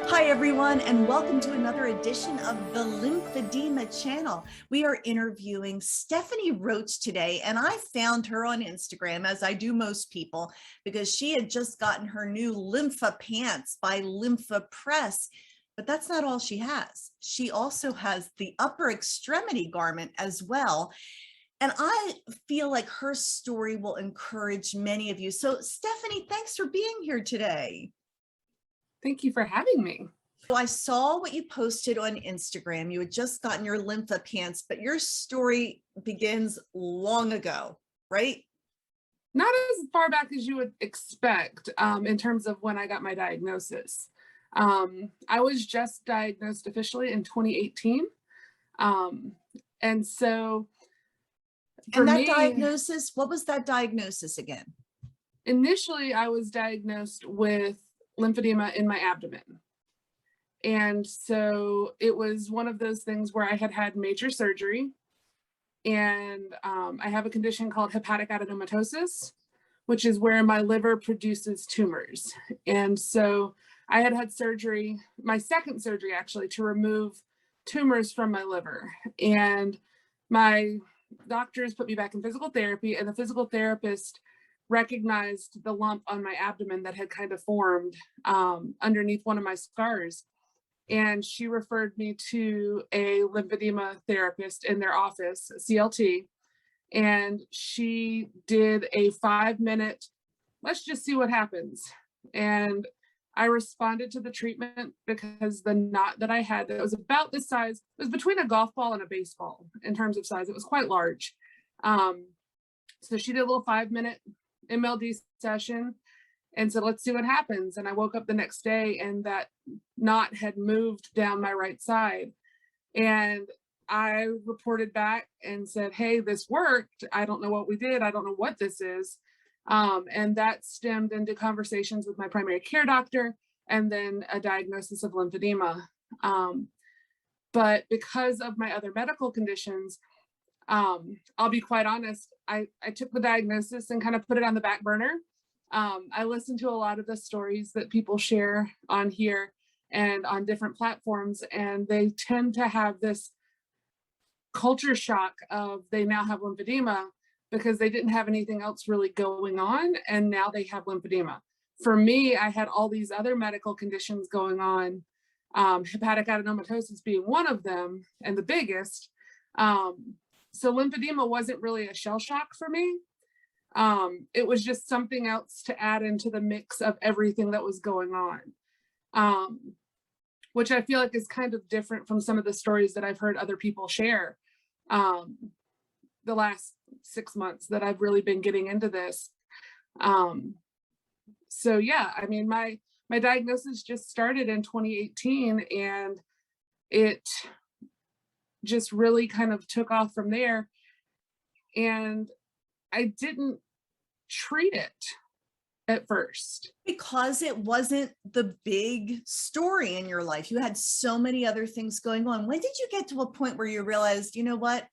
Hi, everyone, and welcome to another edition of the Lymphedema channel. We are interviewing Stephanie Roache today, and I found her on Instagram, as I do most people, because she had just gotten her new Lympha pants by Lympha Press. But that's not all she has. She also has the upper extremity garment as well. And I feel like her story will encourage many of you. So, Stephanie, thanks for being here today. Thank you for having me. So I saw what you posted on Instagram. You had just gotten your Lympha pants, but your story begins long ago, right? Not as far back as you would expect in terms of when I got my diagnosis. I was just diagnosed officially in 2018. And so for And that me, diagnosis, what was that diagnosis again? initially I was diagnosed with lymphedema in my abdomen. And so it was one of those things where I had had major surgery, and I have a condition called hepatic adenomatosis, which is where my liver produces tumors. And so I had had surgery, my second surgery actually, to remove tumors from my liver. And my doctors put me back in physical therapy, and the physical therapist recognized the lump on my abdomen that had kind of formed underneath one of my scars. And she referred me to a lymphedema therapist in their office, CLT. And she did a 5-minute, let's just see what happens. And I responded to the treatment because the knot that I had, that was about this size, it was between a golf ball and a baseball in terms of size. It was quite large. So she did a little 5-minute MLD session and said, let's see what happens. And I woke up the next day and that knot had moved down my right side. And I reported back and said, hey, this worked. I don't know what we did. I don't know what this is. And that stemmed into conversations with my primary care doctor and then a diagnosis of lymphedema. But because of my other medical conditions, I'll be quite honest, I took the diagnosis and kind of put it on the back burner. I listen to a lot of the stories that people share on here and on different platforms, and they tend to have this culture shock of they now have lymphedema because they didn't have anything else really going on, and now they have lymphedema. For me, I had all these other medical conditions going on, hepatic adenomatosis being one of them and the biggest. So lymphedema wasn't really a shell shock for me. It was just something else to add into the mix of everything that was going on, which I feel like is kind of different from some of the stories that I've heard other people share the last 6 months that I've really been getting into this. So yeah, I mean, my diagnosis just started in 2018, and it just really kind of took off from there. And I didn't treat it at first. Because it wasn't the big story in your life. You had so many other things going on. When did you get to a point where you realized, you know what,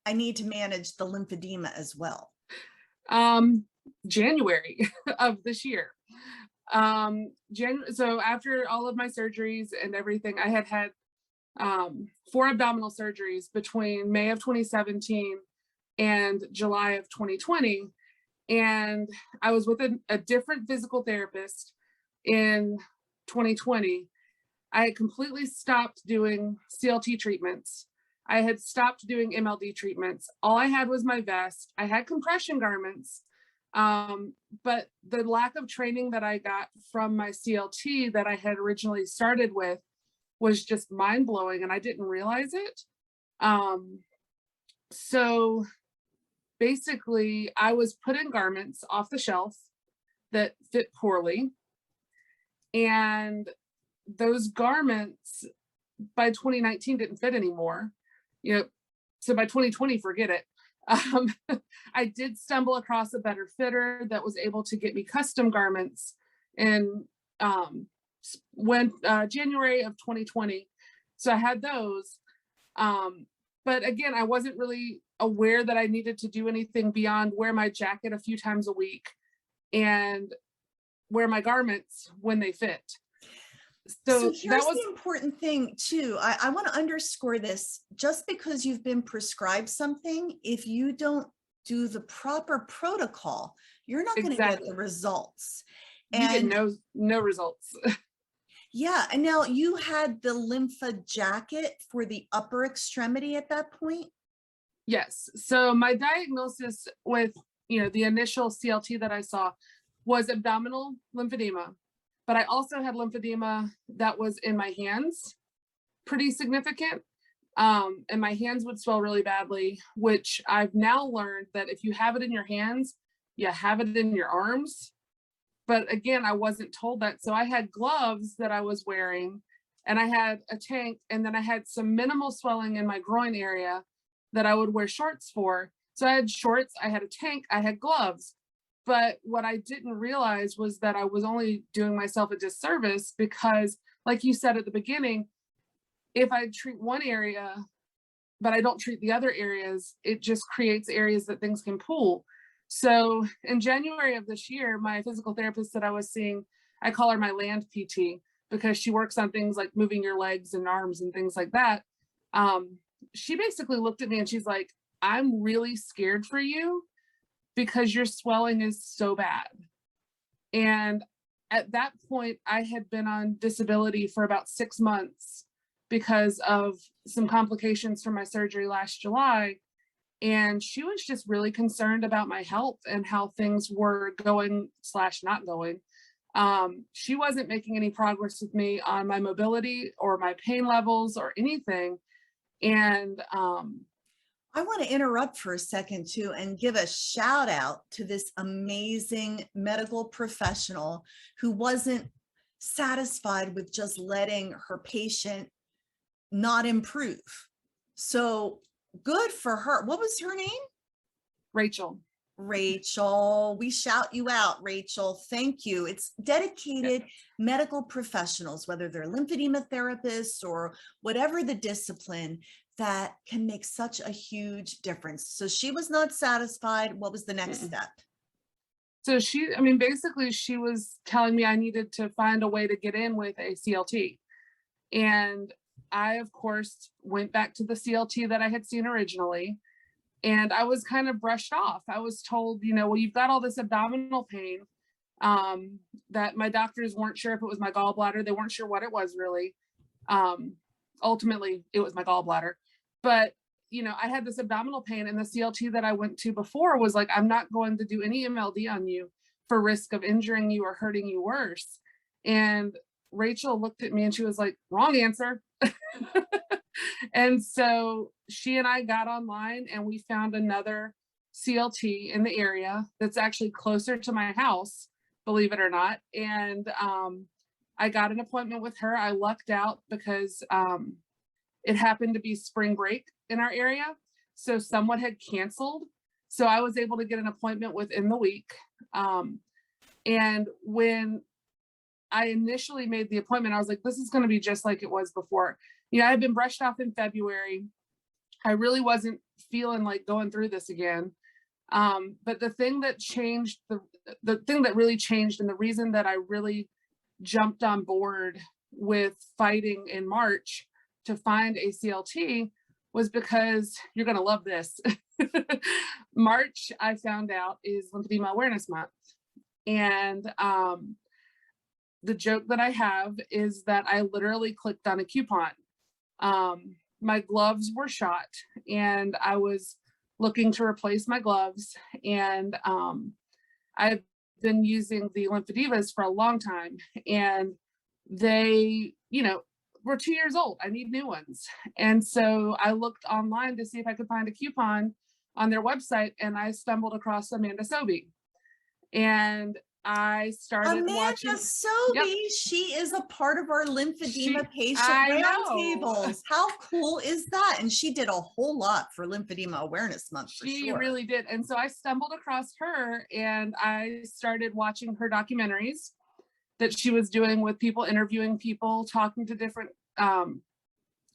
I need to manage the lymphedema as well? January of this year. So after all of my surgeries and everything, I had 4 abdominal surgeries between May of 2017 and July of 2020. And I was with a different physical therapist in 2020. I had completely stopped doing CLT treatments. I had stopped doing MLD treatments. All I had was my vest. I had compression garments, but the lack of training that I got from my CLT that I had originally started with was just mind-blowing, and I didn't realize it. So basically, I was put in garments off the shelf that fit poorly, and those garments by 2019 didn't fit anymore. So by 2020, forget it. I did stumble across a better fitter that was able to get me custom garments in January of 2020. So I had those. But again, I wasn't really aware that I needed to do anything beyond wear my jacket a few times a week and wear my garments when they fit. So So that here's was, the important thing too. I want to underscore this. Just because you've been prescribed something, if you don't do the proper protocol, you're not going to get the exactly, results. you get And no results. yeah, and now you had the Lympha jacket for the upper extremity at that point. Yes. So my diagnosis with, the initial CLT that I saw was abdominal lymphedema, but I also had lymphedema that was in my hands, pretty significant. And my hands would swell really badly, which I've now learned that if you have it in your hands, you have it in your arms. But again, I wasn't told that. So I had gloves that I was wearing, and I had a tank, and then I had some minimal swelling in my groin area that I would wear shorts for. So I had shorts, I had a tank, I had gloves. But what I didn't realize was that I was only doing myself a disservice because, like you said at the beginning, if I treat one area, but I don't treat the other areas, it just creates areas that things can pool. So in January of this year, my physical therapist that I was seeing, I call her my land PT because she works on things like moving your legs and arms and things like that. She basically looked at me and she's like, I'm really scared for you because your swelling is so bad. And at that point, I had been on disability for about 6 months because of some complications from my surgery last July. And she was just really concerned about my health and how things were going slash not going. She wasn't making any progress with me on my mobility or my pain levels or anything. And I want to interrupt for a second too and give a shout out to this amazing medical professional who wasn't satisfied with just letting her patient not improve. So good for her. What was her name? Rachel. Rachel. We shout you out, Rachel. Thank you. It's dedicated Yeah. medical professionals, whether they're lymphedema therapists or whatever the discipline, that can make such a huge difference. So she was not satisfied. What was the next step? So basically she was telling me I needed to find a way to get in with a CLT. And I, of course, went back to the CLT that I had seen originally. And I was kind of brushed off. I was told, well, you've got all this abdominal pain, that my doctors weren't sure if it was my gallbladder. They weren't sure what it was really. Ultimately, it was my gallbladder. But, I had this abdominal pain, and the CLT that I went to before was like, I'm not going to do any MLD on you for risk of injuring you or hurting you worse. And Rachel looked at me and she was like, wrong answer. And so she and I got online and we found another CLT in the area that's actually closer to my house, believe it or not. And I got an appointment with her. I lucked out because it happened to be spring break in our area. So someone had canceled. So I was able to get an appointment within the week. And when I initially made the appointment, I was like, this is going to be just like it was before. I had been brushed off in February. I really wasn't feeling like going through this again. But the thing that changed, the thing that really changed, and the reason that I really jumped on board with fighting in March to find a CLT was because you're going to love this. March, I found out, is Lymphedema Awareness Month. And the joke that I have is that I literally clicked on a coupon. My gloves were shot and I was looking to replace my gloves. And I've been using the Lymphedemas for a long time, and they, were 2 years old. I need new ones. And so I looked online to see if I could find a coupon on their website, and I stumbled across Amanda Sobey. And I started watching. Sobey, Yep. she is a part of our lymphedema patient I roundtables. How cool is that? And she did a whole lot for Lymphedema Awareness Month for She sure. really did. And so I stumbled across her and I started watching her documentaries that she was doing with people, interviewing people, talking to different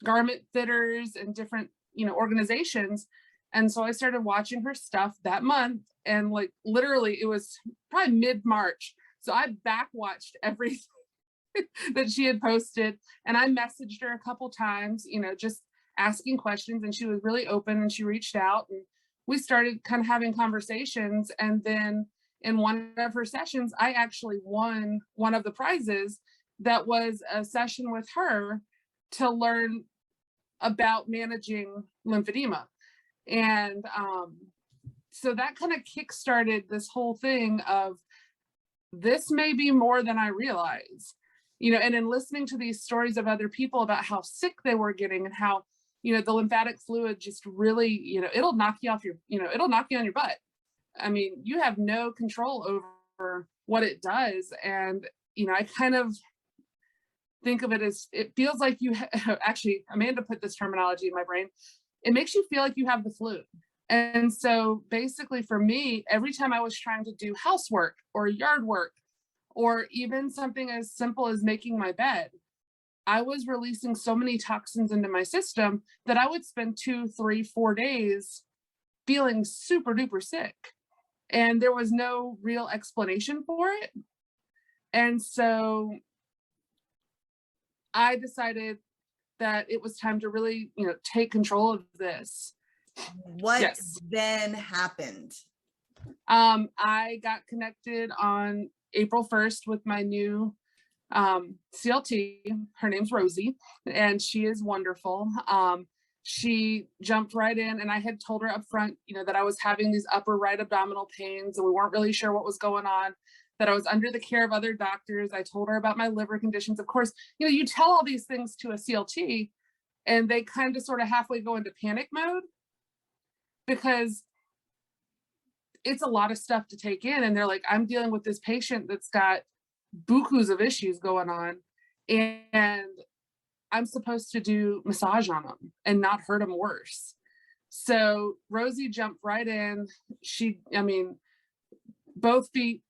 garment fitters and different, organizations. And so I started watching her stuff that month, and like literally it was probably mid-March. So I back watched everything that she had posted. And I messaged her a couple times, just asking questions, and she was really open, and she reached out, and we started kind of having conversations. And then in one of her sessions, I actually won one of the prizes that was a session with her to learn about managing lymphedema. And so that kind of kickstarted this whole thing of, this may be more than I realize, and in listening to these stories of other people about how sick they were getting, and how, the lymphatic fluid just really, it'll knock you off your, it'll knock you on your butt. I mean, you have no control over what it does. And, I kind of think of it as, it feels like actually, Amanda put this terminology in my brain. It makes you feel like you have the flu. And so basically for me, every time I was trying to do housework or yard work, or even something as simple as making my bed, I was releasing so many toxins into my system that I would spend 2, 3, 4 days feeling super duper sick. And there was no real explanation for it. And so I decided that it was time to really, take control of this. What Yes. then happened? I got connected on April 1st with my new CLT. Her name's Rosie, and she is wonderful. She jumped right in, and I had told her up front, that I was having these upper right abdominal pains, and we weren't really sure what was going on, that I was under the care of other doctors. I told her about my liver conditions. Of course, you tell all these things to a CLT, and they kind of sort of halfway go into panic mode, because it's a lot of stuff to take in. And they're like, I'm dealing with this patient that's got bukus of issues going on, and I'm supposed to do massage on them and not hurt them worse. So Rosie jumped right in. Both feet,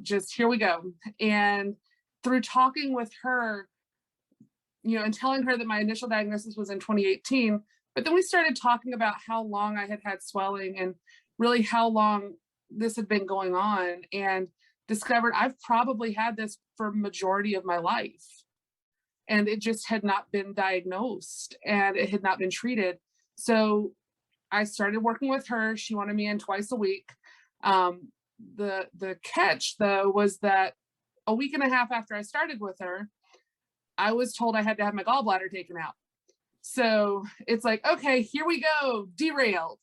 just here we go. And through talking with her, and telling her that my initial diagnosis was in 2018, but then we started talking about how long I had had swelling, and really how long this had been going on, and discovered I've probably had this for majority of my life. And it just had not been diagnosed, and it had not been treated. So I started working with her. She wanted me in twice a week. The catch though was that a week and a half after I started with her, I was told I had to have my gallbladder taken out. So it's like, okay, here we go, derailed.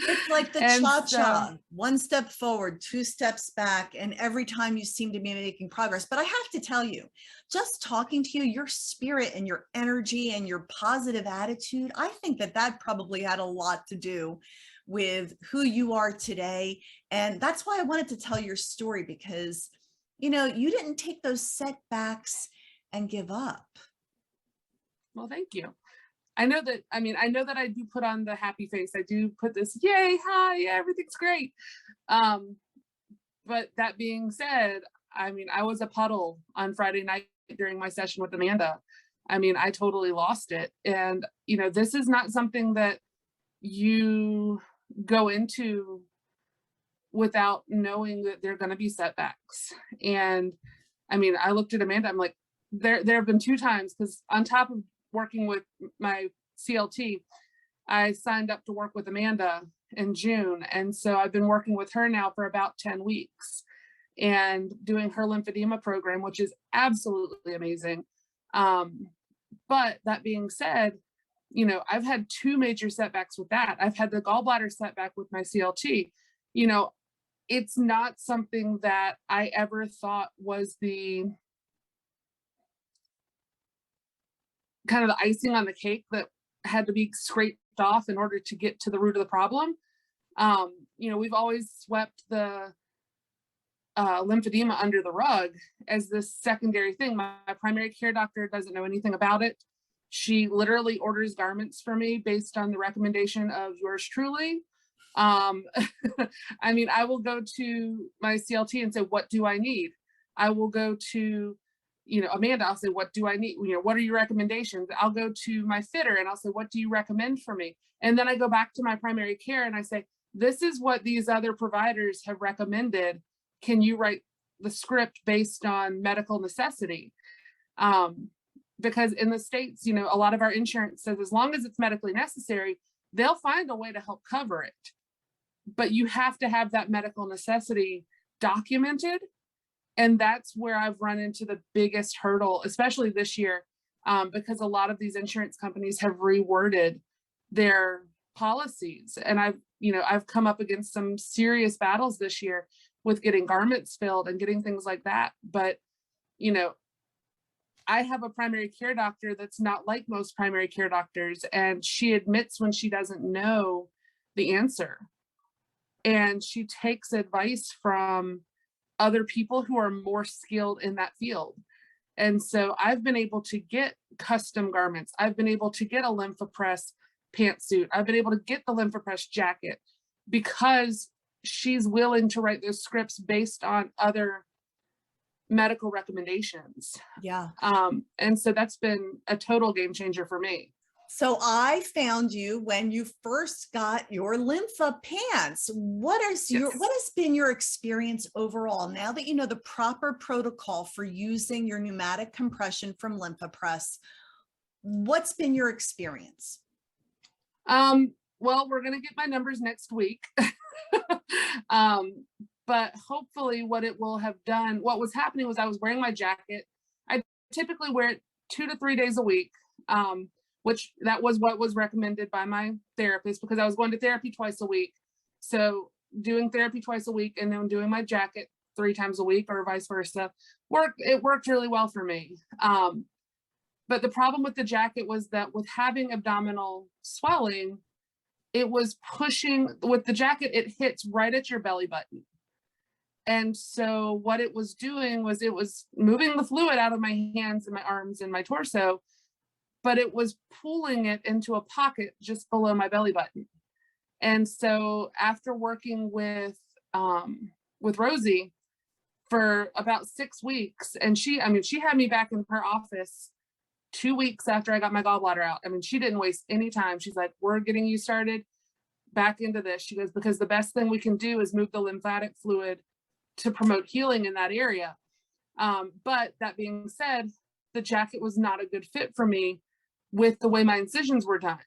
It's like the cha-cha, one step forward, 2 steps back, and every time you seem to be making progress. But I have to tell you, just talking to you, your spirit and your energy and your positive attitude, I think that probably had a lot to do with who you are today. And that's why I wanted to tell your story, because, you didn't take those setbacks and give up. Well, thank you. I know that I do put on the happy face. I do put this, yay, hi, yeah, everything's great. But that being said, I was a puddle on Friday night during my session with Amanda. I totally lost it. And, this is not something that you go into without knowing that there are going to be setbacks. And I looked at Amanda, I'm like, there have been 2 times, because on top of working with my CLT, I signed up to work with Amanda in June. And so I've been working with her now for about 10 weeks and doing her lymphedema program, which is absolutely amazing. But that being said, I've had 2 major setbacks with that. I've had the gallbladder setback with my CLT. It's not something that I ever thought was the kind of the icing on the cake that had to be scraped off in order to get to the root of the problem. We've always swept the lymphedema under the rug as this secondary thing. My primary care doctor doesn't know anything about it. She literally orders garments for me based on the recommendation of yours truly. I will go to my CLT and say, what do I need? I will go to Amanda, I'll say, what do I need? What are your recommendations? I'll go to my fitter and I'll say, what do you recommend for me? And then I go back to my primary care and I say, this is what these other providers have recommended. Can you write the script based on medical necessity. Because in the States, a lot of our insurance says as long as it's medically necessary, they'll find a way to help cover it. But you have to have that medical necessity documented. And that's where I've run into the biggest hurdle, especially this year, because a lot of these insurance companies have reworded their policies. And I've come up against some serious battles this year with getting garments filled and getting things like that. But, I have a primary care doctor that's not like most primary care doctors, and she admits when she doesn't know the answer. And she takes advice from other people who are more skilled in that field. And so I've been able to get custom garments. I've been able to get a Lympha Press pantsuit. I've been able to get the Lympha Press jacket because she's willing to write those scripts based on other medical recommendations. Yeah. And so that's been a total game changer for me. So I found you when you first got your Lympha pants. What has been your experience overall now that you know the proper protocol for using your pneumatic compression from Lympha Press? What's been your experience? Well, we're going to get my numbers next week. But hopefully what it will have done, what was happening was I was wearing my jacket. I typically wear it 2 to 3 days a week, which that was what was recommended by my therapist because I was going to therapy twice a week. So doing therapy twice a week and then doing my jacket 3 times a week or vice versa, it worked really well for me. But the problem with the jacket was that with having abdominal swelling, it was pushing, with the jacket, it hits right at your belly button. And so what it was doing was it was moving the fluid out of my hands and my arms and my torso, but it was pulling it into a pocket just below my belly button. And so after working with Rosie for about 6 weeks, and she had me back in her office 2 weeks after I got my gallbladder out. She didn't waste any time. She's like, we're getting you started back into this. She goes, because the best thing we can do is move the lymphatic fluid to promote healing in that area. But that being said, the jacket was not a good fit for me with the way my incisions were done.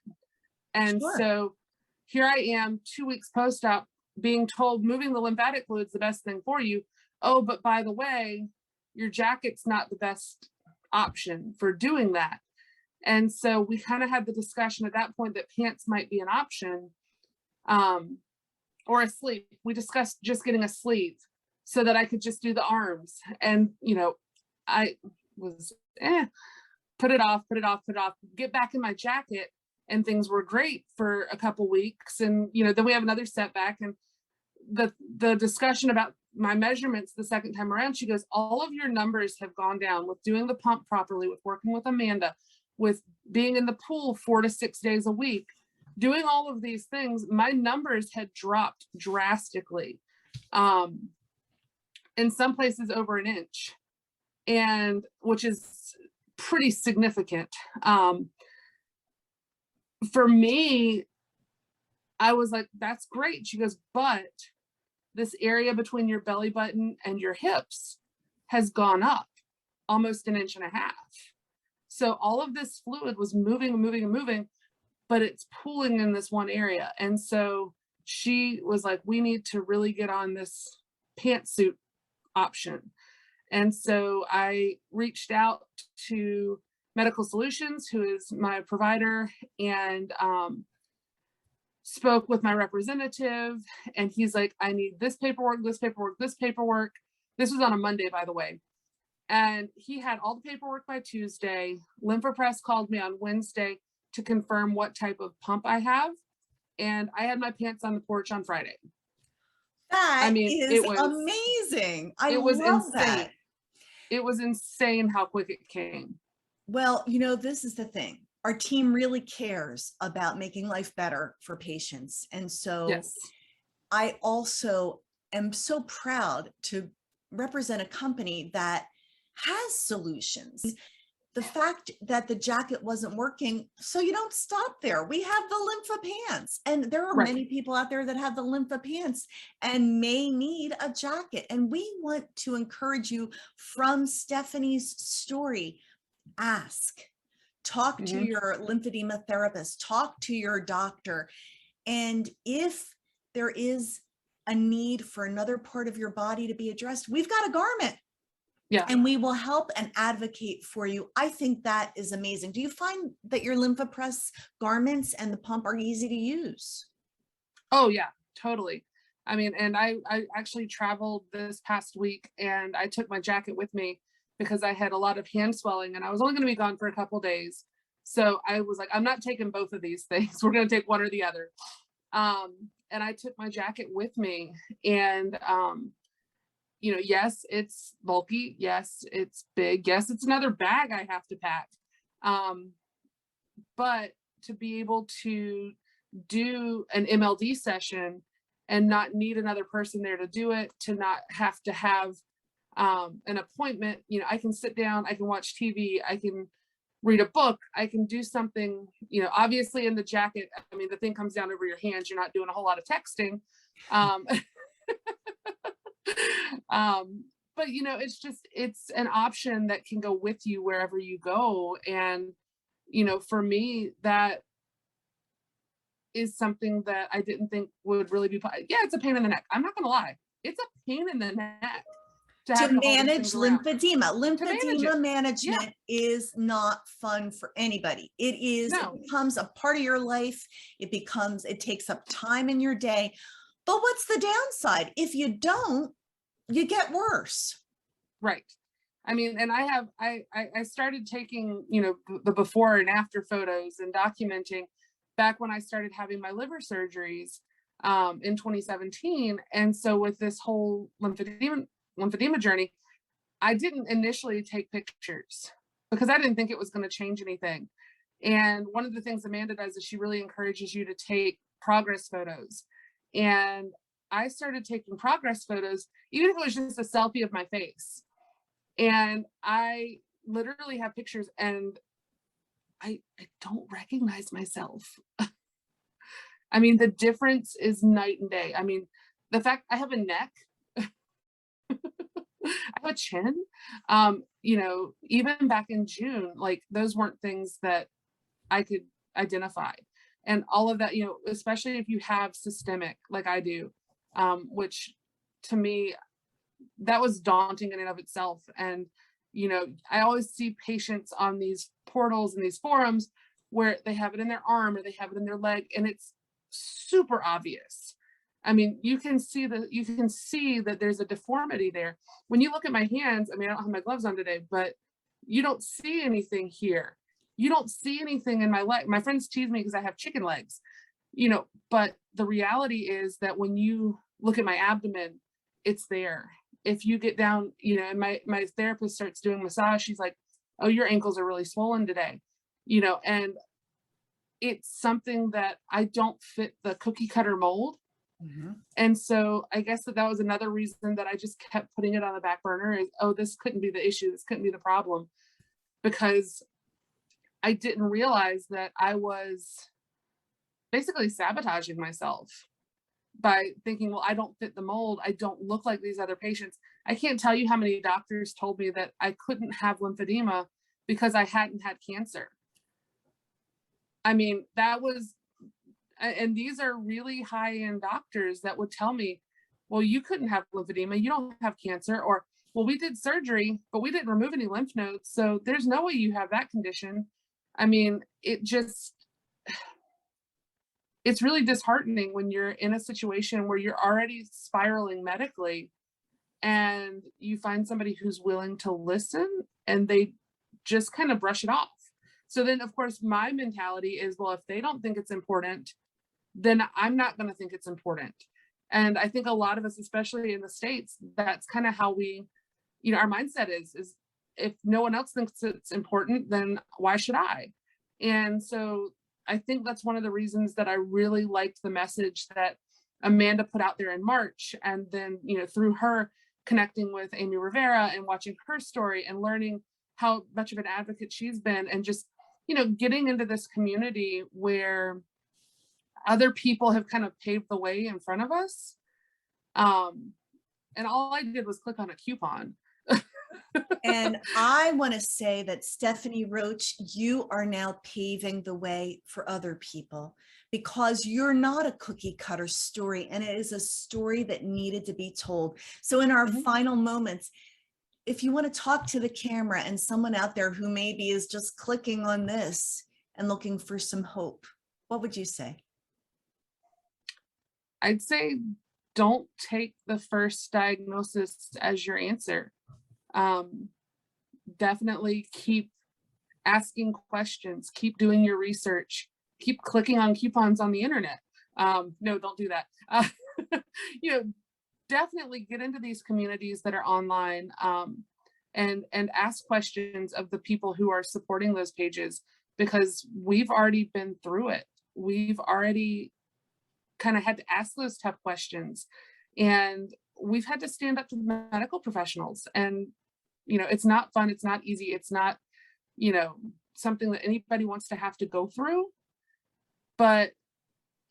And so here I am 2 weeks post-op being told moving the lymphatic fluid is the best thing for you. Oh, but by the way, your jacket's not the best option for doing that. And so we kind of had the discussion at that point that pants might be an option, or a sleeve. We discussed just getting a sleeve so that I could just do the arms. And, I was, put it off, get back in my jacket, and things were great for a couple weeks. And, then we have another setback, and the discussion about my measurements the second time around, she goes, all of your numbers have gone down with doing the pump properly, with working with Amanda, with being in the pool 4 to 6 days a week, doing all of these things. My numbers had dropped drastically. In some places over an inch, and which is pretty significant. For me, I was like, that's great. She goes, but this area between your belly button and your hips has gone up almost 1.5 inches. So all of this fluid was moving, but it's pooling in this one area. And so she was like, we need to really get on this pantsuit option. And so I reached out to Medical Solutions, who is my provider, and spoke with my representative, and he's like, I need this paperwork. This was on a Monday, by the way. And he had all the paperwork by Tuesday. Lympha Press called me on Wednesday to confirm what type of pump I have. And I had my pants on the porch on Friday. It was amazing. It was insane. That. It was insane how quick it came. Well, this is the thing. Our team really cares about making life better for patients. And so yes. I also am so proud to represent a company that has solutions. the fact that the jacket wasn't working, so you don't stop there. We have the Lympha pants, and there are Right. many people out there that have the Lympha pants and may need a jacket. And we want to encourage you from Stephanie's story. Ask, talk to your lymphedema therapist, talk to your doctor. And if there is a need for another part of your body to be addressed, we've got a garment. Yeah. And we will help and advocate for you. I think that is amazing. Do you find that your Lympha Press garments and the pump are easy to use? Oh yeah, totally. I mean, and I actually traveled this past week and I took my jacket with me because I had a lot of hand swelling and I was only going to be gone for a couple days. So I was like, I'm not taking both of these things. We're going to take one or the other. And I took my jacket with me, and you know, yes, it's bulky. Yes, it's big. Yes, it's another bag I have to pack. But to be able to do an MLD session and not need another person there to do it, to not have to have an appointment, you know, I can sit down, I can watch TV, I can read a book, I can do something, you know, obviously in the jacket, I mean, the thing comes down over your hands, you're not doing a whole lot of texting. But you know, it's an option that can go with you wherever you go. And, you know, for me, that is something that I didn't think would really be, yeah, it's a pain in the neck. I'm not going to lie. It's a pain in the neck to manage lymphedema. Lymphedema management is not fun for anybody. It is, No. it becomes a part of your life. It takes up time in your day. But what's the downside? If you don't, you get worse. Right. I mean, and I started taking, you know, the before and after photos and documenting back when I started having my liver surgeries in 2017. And so with this whole lymphedema journey, I didn't initially take pictures because I didn't think it was going to change anything. And one of the things Amanda does is she really encourages you to take progress photos. And I started taking progress photos, even if it was just a selfie of my face. And I literally have pictures and I don't recognize myself. I mean, the difference is night and day. I mean, the fact I have a neck, I have a chin, you know, even back in June, like those weren't things that I could identify. And all of that, you know, especially if you have systemic like I do, which to me, that was daunting in and of itself. And, you know, I always see patients on these portals and these forums where they have it in their arm or they have it in their leg, and it's super obvious. I mean, you can see that there's a deformity there. When you look at my hands, I mean, I don't have my gloves on today, but you don't see anything here. You don't see anything in my leg. My friends tease me because I have chicken legs, you know, but the reality is that when you look at my abdomen, it's there. If you get down, you know, and my therapist starts doing massage, she's like, oh, your ankles are really swollen today, you know, and it's something that I don't fit the cookie cutter mold. Mm-hmm. And so I guess that was another reason that I just kept putting it on the back burner is, oh, this couldn't be the issue. This couldn't be the problem, because I didn't realize that I was basically sabotaging myself by thinking, well, I don't fit the mold. I don't look like these other patients. I can't tell you how many doctors told me that I couldn't have lymphedema because I hadn't had cancer. I mean, that was, and these are really high-end doctors that would tell me, well, you couldn't have lymphedema. You don't have cancer. Or, well, we did surgery, but we didn't remove any lymph nodes. So there's no way you have that condition. I mean, it's really disheartening when you're in a situation where you're already spiraling medically and you find somebody who's willing to listen and they just kind of brush it off. So then, of course, my mentality is, well, if they don't think it's important, then I'm not going to think it's important. And I think a lot of us, especially in the States, that's kind of how we, you know, our mindset is if no one else thinks it's important, then why should I? And so I think that's one of the reasons that I really liked the message that Amanda put out there in March. And then, you know, through her connecting with Amy Rivera and watching her story and learning how much of an advocate she's been, and just, getting into this community where other people have kind of paved the way in front of us. And all I did was click on a coupon. And I want to say that Stephanie Roache, you are now paving the way for other people, because you're not a cookie cutter story, and it is a story that needed to be told. So in our final moments, if you want to talk to the camera and someone out there who maybe is just clicking on this and looking for some hope, what would you say? I'd say don't take the first diagnosis as your answer. Definitely keep asking questions, keep doing your research, keep clicking on coupons on the internet. No, don't do that. Definitely get into these communities that are online, and ask questions of the people who are supporting those pages, because we've already been through it. We've already kind of had to ask those tough questions, and we've had to stand up to the medical professionals. And it's not fun, it's not easy, it's not something that anybody wants to have to go through. But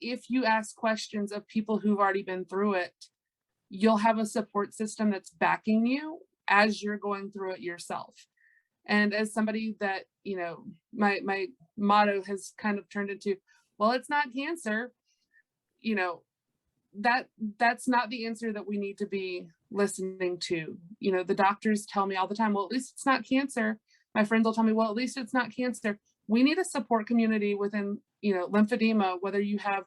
if you ask questions of people who've already been through it, you'll have a support system that's backing you as you're going through it yourself. And as somebody that, my motto has kind of turned into, well, it's not cancer, that's not the answer that we need to be listening to. The doctors tell me all the time, well, at least it's not cancer. My friends will tell me, well, at least it's not cancer. We need a support community within, lymphedema, whether you have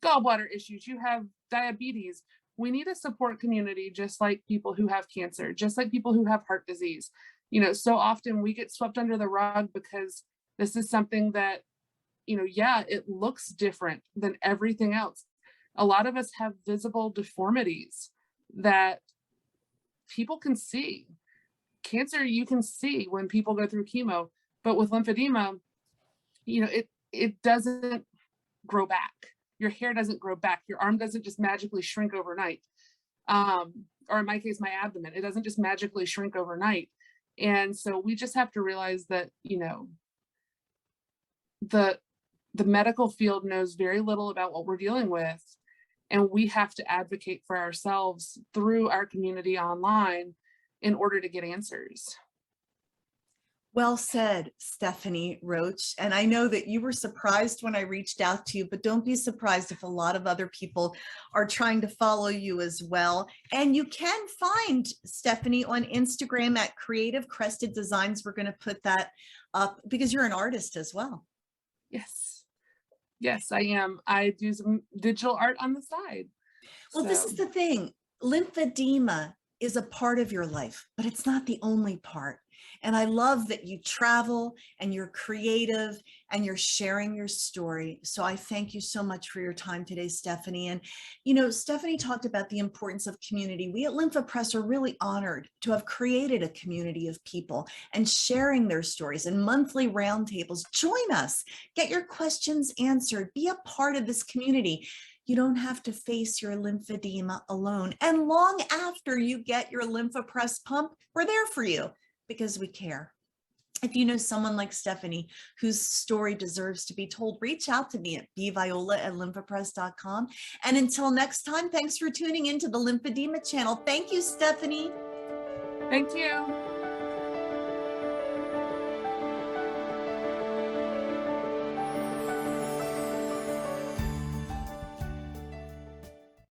gallbladder issues, you have diabetes. We need a support community, just like people who have cancer, just like people who have heart disease. So often we get swept under the rug because this is something that, it looks different than everything else. A lot of us have visible deformities that people can see. Cancer, you can see when people go through chemo, but with lymphedema, it doesn't grow back. Your hair doesn't grow back. Your arm doesn't just magically shrink overnight. Or in my case, my abdomen, it doesn't just magically shrink overnight. And so we just have to realize that, the medical field knows very little about what we're dealing with. And we have to advocate for ourselves through our community online in order to get answers. Well said, Stephanie Roache. And I know that you were surprised when I reached out to you, but don't be surprised if a lot of other people are trying to follow you as well. And you can find Stephanie on Instagram at Creative Crested Designs. We're going to put that up because you're an artist as well. Yes, I am. I do some digital art on the side. Well, this is the thing. Lymphedema is a part of your life, but it's not the only part. And I love that you travel and you're creative and you're sharing your story. So I thank you so much for your time today, Stephanie. And, Stephanie talked about the importance of community. We at Lympha Press are really honored to have created a community of people and sharing their stories and monthly roundtables. Join us, get your questions answered, be a part of this community. You don't have to face your lymphedema alone. And long after you get your Lympha Press pump, we're there for you because we care. If you know someone like Stephanie whose story deserves to be told, reach out to me at bviola@lymphapress.com. And until next time, thanks for tuning into the Lymphedema channel. Thank you, Stephanie. Thank you.